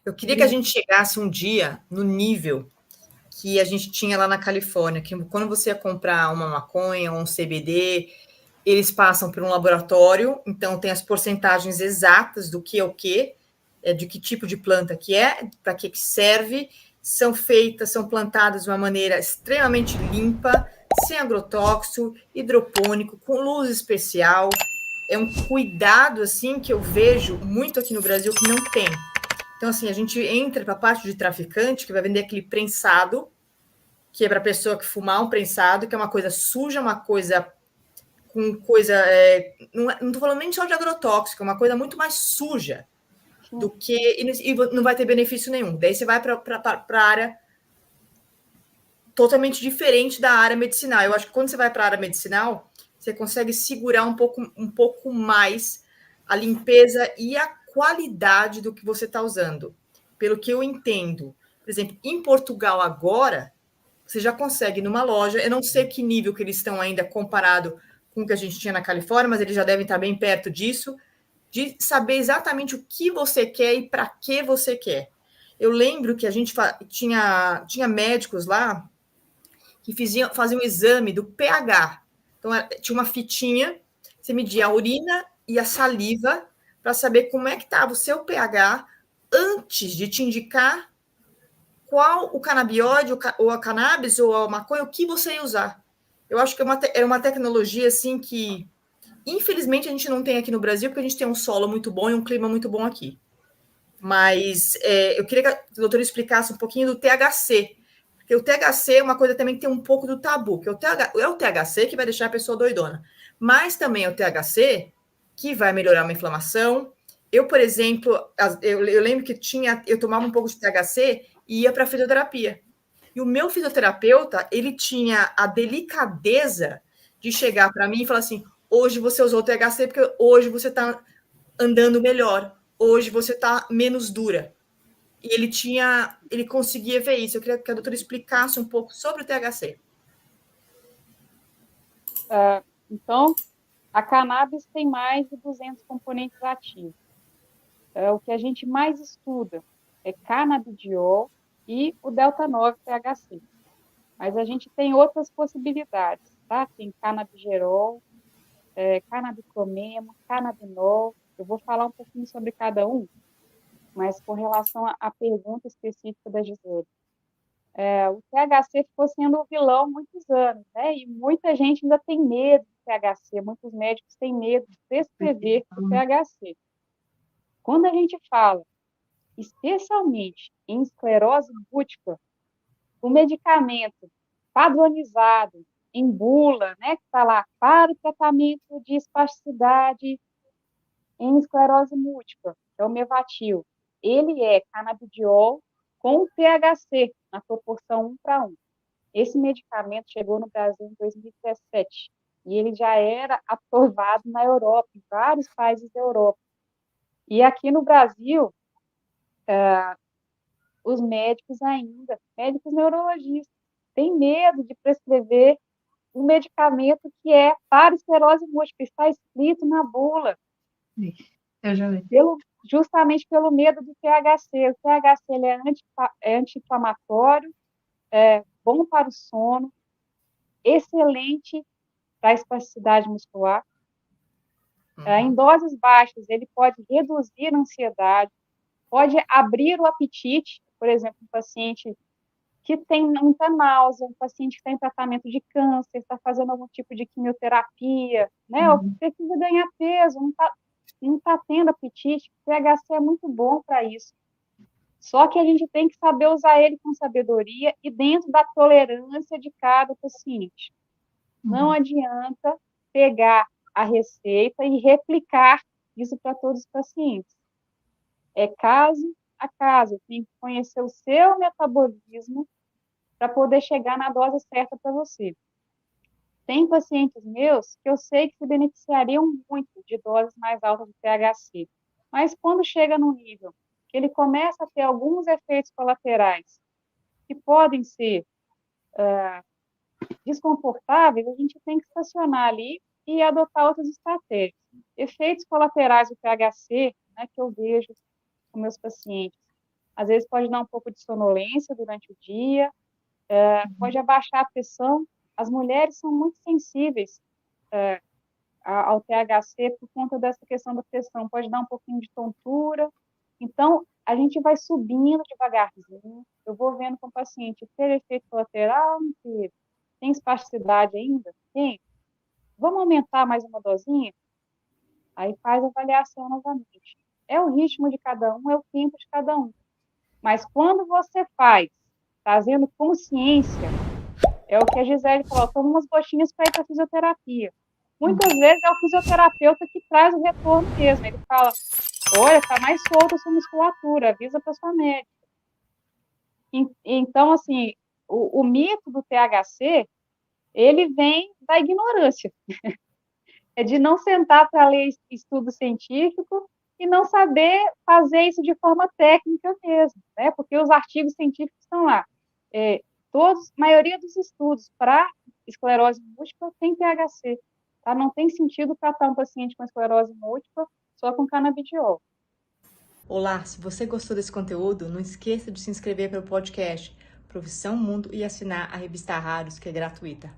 Eu queria que a gente chegasse um dia no nível que a gente tinha lá na Califórnia, que quando você ia comprar uma maconha ou um CBD, eles passam por um laboratório, então tem as porcentagens exatas do que é o que, de que tipo de planta que é, para que serve, são plantadas de uma maneira extremamente limpa, sem agrotóxico, hidropônico, com luz especial. É um cuidado assim que eu vejo muito aqui no Brasil que não tem. Então, assim, a gente entra para a parte de traficante que vai vender aquele prensado, que é para a pessoa que fumar um prensado, que é uma coisa suja, uma coisa com coisa. Não estou falando nem só de agrotóxico, é uma coisa muito mais suja do que. E não vai ter benefício nenhum. Daí você vai para a área totalmente diferente da área medicinal. Eu acho que quando você vai para a área medicinal, você consegue segurar um pouco mais a limpeza e a qualidade do que você está usando. Pelo que eu entendo. Por exemplo, em Portugal agora, você já consegue numa loja, eu não sei que nível que eles estão ainda comparado com o que a gente tinha na Califórnia, mas eles já devem estar bem perto disso, de saber exatamente o que você quer e para que você quer. Eu lembro que a gente tinha médicos lá que faziam um exame do pH. Então, tinha uma fitinha, você media a urina e a saliva para saber como é que estava o seu pH antes de te indicar qual o canabióide, ou a cannabis, ou a maconha, o que você ia usar. Eu acho que é uma tecnologia assim que, infelizmente, a gente não tem aqui no Brasil, porque a gente tem um solo muito bom e um clima muito bom aqui. Mas eu queria que o doutor explicasse um pouquinho do THC, porque o THC é uma coisa também que tem um pouco do tabu, que é o THC que vai deixar a pessoa doidona, mas também é o THC que vai melhorar uma inflamação. Eu, por exemplo, eu lembro que eu tomava um pouco de THC e ia para a fisioterapia. E o meu fisioterapeuta, ele tinha a delicadeza de chegar para mim e falar assim: hoje você usou o THC porque hoje você está andando melhor, hoje você está menos dura. E ele conseguia ver isso. Eu queria que a doutora explicasse um pouco sobre o THC. Então, a cannabis tem mais de 200 componentes ativos. O que a gente mais estuda é canabidiol e o delta-9-THC. Mas a gente tem outras possibilidades, tá? Tem canabigerol, canabicromemo, canabinol. Eu vou falar um pouquinho sobre cada um, mas com relação à pergunta específica da Gisele. O THC ficou sendo o vilão há muitos anos, né? E muita gente ainda tem medo do THC, muitos médicos têm medo de prescrever o THC. Quando a gente fala, especialmente em esclerose múltipla, o medicamento padronizado em bula, né, que está lá para o tratamento de espasticidade em esclerose múltipla, que é o Mevatil, ele é canabidiol com THC na proporção 1:1. Esse medicamento chegou no Brasil em 2017 e ele já era aprovado na Europa, em vários países da Europa. E aqui no Brasil, os médicos ainda, médicos neurologistas, têm medo de prescrever um medicamento que é para esclerose múltipla, está escrito na bula. Eu já vi. Justamente pelo medo do THC. O THC ele é anti-inflamatório, bom para o sono, excelente para a espasticidade muscular. Em doses baixas, ele pode reduzir a ansiedade, pode abrir o apetite, por exemplo, um paciente que tem muita náusea, um paciente que está em tratamento de câncer, está fazendo algum tipo de quimioterapia, né? Ou precisa ganhar peso, não tá tendo apetite. O THC é muito bom para isso. Só que a gente tem que saber usar ele com sabedoria e dentro da tolerância de cada paciente. Não adianta pegar a receita e replicar isso para todos os pacientes. É caso a caso, tem que conhecer o seu metabolismo para poder chegar na dose certa para você. Tem pacientes meus que eu sei que se beneficiariam muito de doses mais altas de THC, mas quando chega num nível que ele começa a ter alguns efeitos colaterais que podem ser desconfortáveis, a gente tem que estacionar ali e adotar outras estratégias. Efeitos colaterais do THC, né, que eu vejo com meus pacientes, às vezes pode dar um pouco de sonolência durante o dia, pode abaixar a pressão. As mulheres são muito sensíveis ao THC por conta dessa questão da pressão, pode dar um pouquinho de tontura. Então, a gente vai subindo devagarzinho, eu vou vendo com o paciente, teve efeito colateral? Não teve. Tem espasticidade ainda? Tem. Vamos aumentar mais uma dosinha? Aí faz a avaliação novamente. É o ritmo de cada um, é o tempo de cada um. Mas quando você faz, trazendo consciência, é o que a Gisele falou, toma umas gotinhas para ir para a fisioterapia. Muitas vezes é o fisioterapeuta que traz o retorno mesmo. Ele fala, olha, está mais solta a sua musculatura, avisa para sua médica. Então, assim, o mito do THC, ele vem da ignorância. É de não sentar para ler estudo científico e não saber fazer isso de forma técnica mesmo, né? Porque os artigos científicos estão lá. A maioria dos estudos para esclerose múltipla tem THC, tá? Não tem sentido tratar um paciente com esclerose múltipla só com canabidiol. Olá, se você gostou desse conteúdo, não esqueça de se inscrever pelo podcast Profissão Mundo e assinar a revista Raros, que é gratuita.